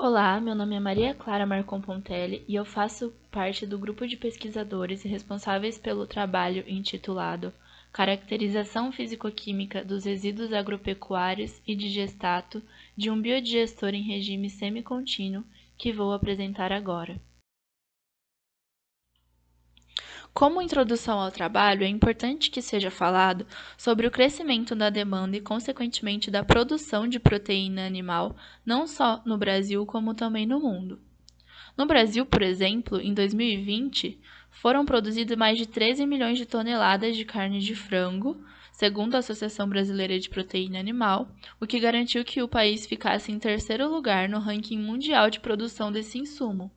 Olá, meu nome é Maria Clara Marcon Pontelli e eu faço parte do grupo de pesquisadores responsáveis pelo trabalho intitulado Caracterização Físico-Química dos Resíduos Agropecuários e Digestato de um Biodigestor em Regime Semicontínuo, que vou apresentar agora. Como introdução ao trabalho, é importante que seja falado sobre o crescimento da demanda e, consequentemente, da produção de proteína animal, não só no Brasil, como também no mundo. No Brasil, por exemplo, em 2020, foram produzidas mais de 13 milhões de toneladas de carne de frango, segundo a Associação Brasileira de Proteína Animal, o que garantiu que o país ficasse em terceiro lugar no ranking mundial de produção desse insumo.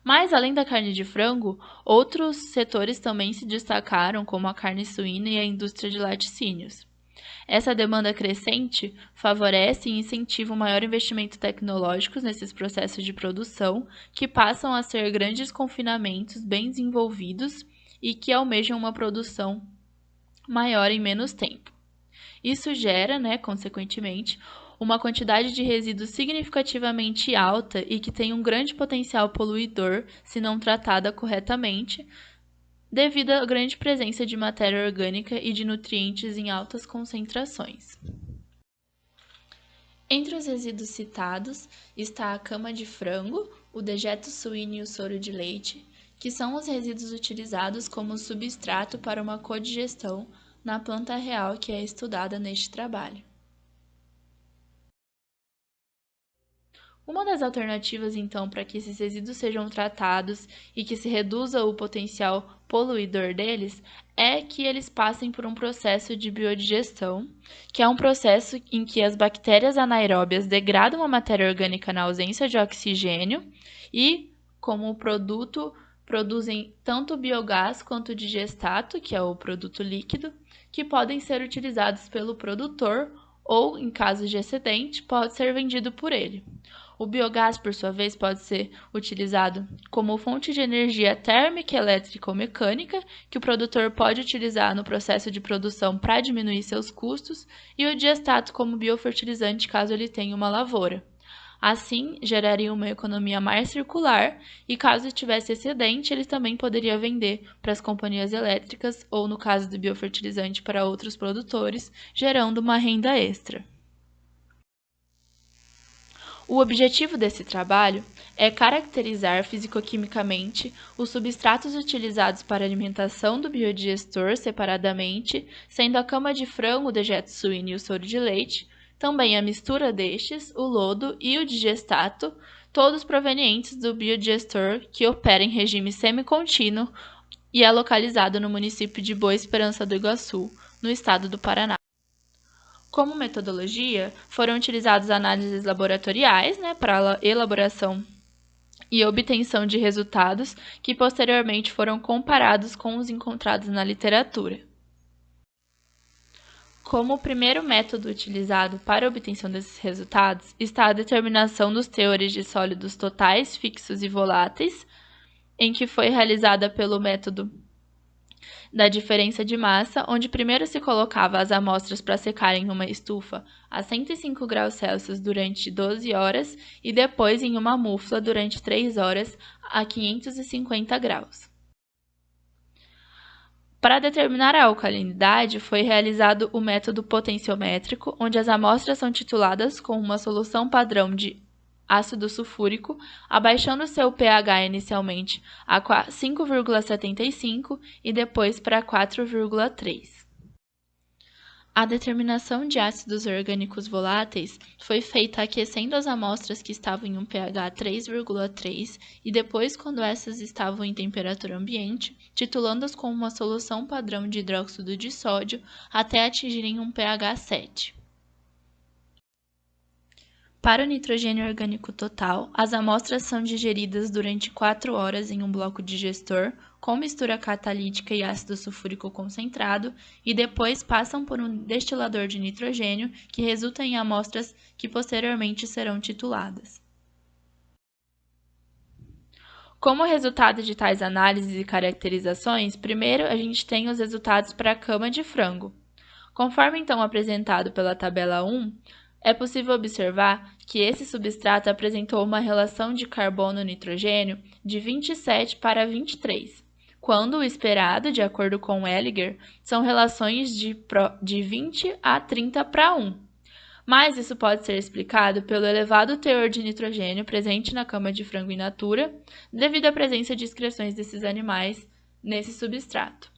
Mas, além da carne de frango, outros setores também se destacaram, como a carne suína e a indústria de laticínios. Essa demanda crescente favorece e incentiva um maior investimento tecnológico nesses processos de produção, que passam a ser grandes confinamentos bem desenvolvidos e que almejam uma produção maior em menos tempo. Isso gera, consequentemente, uma quantidade de resíduos significativamente alta e que tem um grande potencial poluidor se não tratada corretamente, devido à grande presença de matéria orgânica e de nutrientes em altas concentrações. Entre os resíduos citados está a cama de frango, o dejeto suíno e o soro de leite, que são os resíduos utilizados como substrato para uma codigestão na planta real que é estudada neste trabalho. Uma das alternativas, então, para que esses resíduos sejam tratados e que se reduza o potencial poluidor deles, é que eles passem por um processo de biodigestão, que é um processo em que as bactérias anaeróbias degradam a matéria orgânica na ausência de oxigênio e, como produto, produzem tanto biogás quanto digestato, que é o produto líquido, que podem ser utilizados pelo produtor ou, em caso de excedente, pode ser vendido por ele. O biogás, por sua vez, pode ser utilizado como fonte de energia térmica, elétrica ou mecânica, que o produtor pode utilizar no processo de produção para diminuir seus custos, e o digestato como biofertilizante, caso ele tenha uma lavoura. Assim, geraria uma economia mais circular e, caso tivesse excedente, ele também poderia vender para as companhias elétricas ou, no caso do biofertilizante, para outros produtores, gerando uma renda extra. O objetivo desse trabalho é caracterizar fisicoquimicamente os substratos utilizados para a alimentação do biodigestor separadamente, sendo a cama de frango, o dejeto suíno e o soro de leite, também a mistura destes, o lodo e o digestato, todos provenientes do biodigestor que opera em regime semicontínuo e é localizado no município de Boa Esperança do Iguaçu, no estado do Paraná. Como metodologia, foram utilizadas análises laboratoriais, para a elaboração e obtenção de resultados que posteriormente foram comparados com os encontrados na literatura. Como primeiro método utilizado para a obtenção desses resultados está a determinação dos teores de sólidos totais, fixos e voláteis, em que foi realizada pelo método da diferença de massa, onde primeiro se colocava as amostras para secar em uma estufa a 105 graus Celsius durante 12 horas e depois em uma mufla durante 3 horas a 550 graus. Para determinar a alcalinidade, foi realizado o método potenciométrico, onde as amostras são tituladas com uma solução padrão de ácido sulfúrico, abaixando seu pH inicialmente a 5,75 e depois para 4,3. A determinação de ácidos orgânicos voláteis foi feita aquecendo as amostras que estavam em um pH 3,3 e depois, quando essas estavam em temperatura ambiente, titulando-as com uma solução padrão de hidróxido de sódio até atingirem um pH 7. Para o nitrogênio orgânico total, as amostras são digeridas durante 4 horas em um bloco digestor com mistura catalítica e ácido sulfúrico concentrado e depois passam por um destilador de nitrogênio que resulta em amostras que posteriormente serão tituladas. Como resultado de tais análises e caracterizações, primeiro a gente tem os resultados para a cama de frango. Conforme então apresentado pela tabela 1, É possível observar que esse substrato apresentou uma relação de carbono-nitrogênio de 27 para 23, quando o esperado, de acordo com Elliger, são relações de 20 a 30 para 1. Mas isso pode ser explicado pelo elevado teor de nitrogênio presente na cama de frango in natura, devido à presença de excreções desses animais nesse substrato.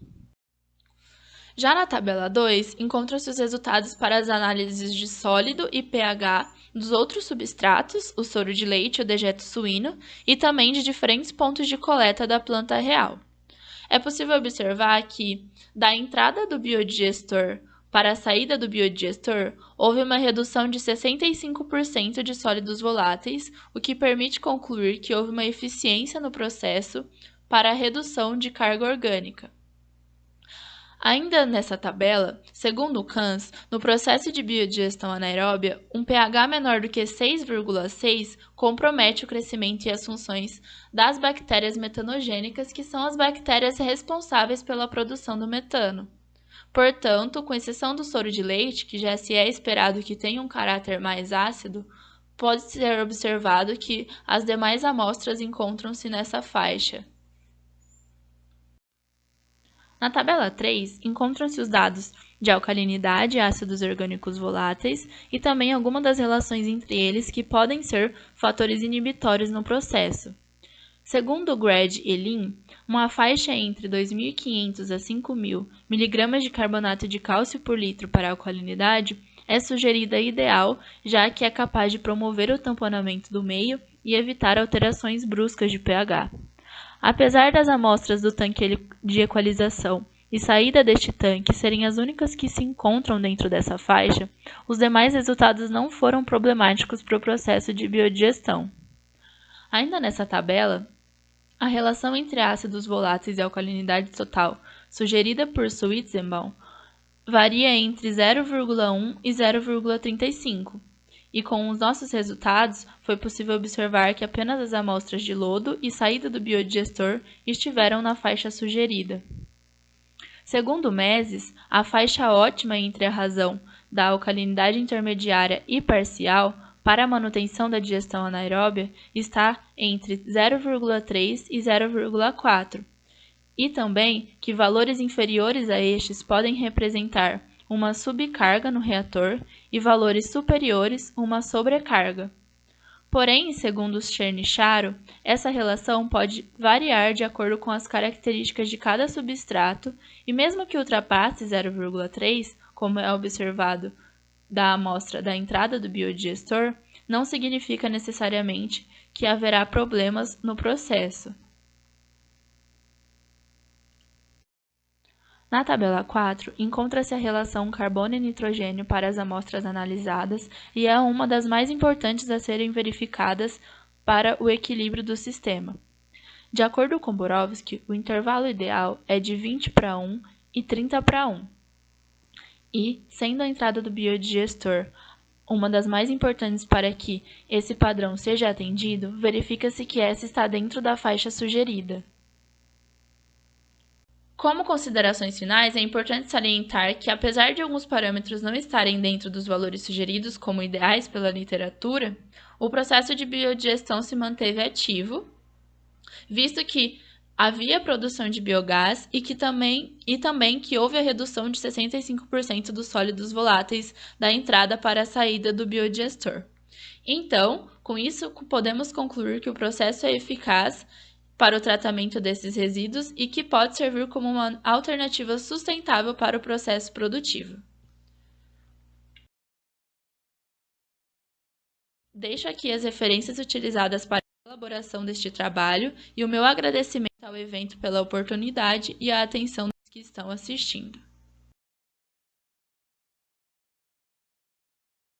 Já na tabela 2, encontram-se os resultados para as análises de sólido e pH dos outros substratos, o soro de leite e o dejeto suíno, e também de diferentes pontos de coleta da planta real. É possível observar que, da entrada do biodigestor para a saída do biodigestor, houve uma redução de 65% de sólidos voláteis, o que permite concluir que houve uma eficiência no processo para a redução de carga orgânica. Ainda nessa tabela, segundo o Cans, no processo de biodigestão anaeróbia, um pH menor do que 6,6 compromete o crescimento e as funções das bactérias metanogênicas, que são as bactérias responsáveis pela produção do metano. Portanto, com exceção do soro de leite, que já se é esperado que tenha um caráter mais ácido, pode ser observado que as demais amostras encontram-se nessa faixa. Na tabela 3, encontram-se os dados de alcalinidade e ácidos orgânicos voláteis e também algumas das relações entre eles que podem ser fatores inibitórios no processo. Segundo Grad e Lin, uma faixa entre 2.500 a 5.000 mg de carbonato de cálcio por litro para a alcalinidade é sugerida ideal, já que é capaz de promover o tamponamento do meio e evitar alterações bruscas de pH. Apesar das amostras do tanque de equalização e saída deste tanque serem as únicas que se encontram dentro dessa faixa, os demais resultados não foram problemáticos para o processo de biodigestão. Ainda nessa tabela, a relação entre ácidos voláteis e alcalinidade total, sugerida por Schwarzenbaum, varia entre 0,1 e 0,35. E com os nossos resultados, foi possível observar que apenas as amostras de lodo e saída do biodigestor estiveram na faixa sugerida. Segundo Meses, a faixa ótima entre a razão da alcalinidade intermediária e parcial para a manutenção da digestão anaeróbia está entre 0,3 e 0,4, e também que valores inferiores a estes podem representar uma subcarga no reator e valores superiores uma sobrecarga. Porém, segundo Chernysharo, essa relação pode variar de acordo com as características de cada substrato e mesmo que ultrapasse 0,3, como é observado da amostra da entrada do biodigestor, não significa necessariamente que haverá problemas no processo. Na tabela 4, encontra-se a relação carbono e nitrogênio para as amostras analisadas e é uma das mais importantes a serem verificadas para o equilíbrio do sistema. De acordo com Borovsky, o intervalo ideal é de 20 para 1 e 30 para 1. E, sendo a entrada do biodigestor uma das mais importantes para que esse padrão seja atendido, verifica-se que essa está dentro da faixa sugerida. Como considerações finais, é importante salientar que, apesar de alguns parâmetros não estarem dentro dos valores sugeridos como ideais pela literatura, o processo de biodigestão se manteve ativo, visto que havia produção de biogás e também que houve a redução de 65% dos sólidos voláteis da entrada para a saída do biodigestor. Então, com isso, podemos concluir que o processo é eficaz para o tratamento desses resíduos e que pode servir como uma alternativa sustentável para o processo produtivo. Deixo aqui as referências utilizadas para a elaboração deste trabalho e o meu agradecimento ao evento pela oportunidade e a atenção dos que estão assistindo.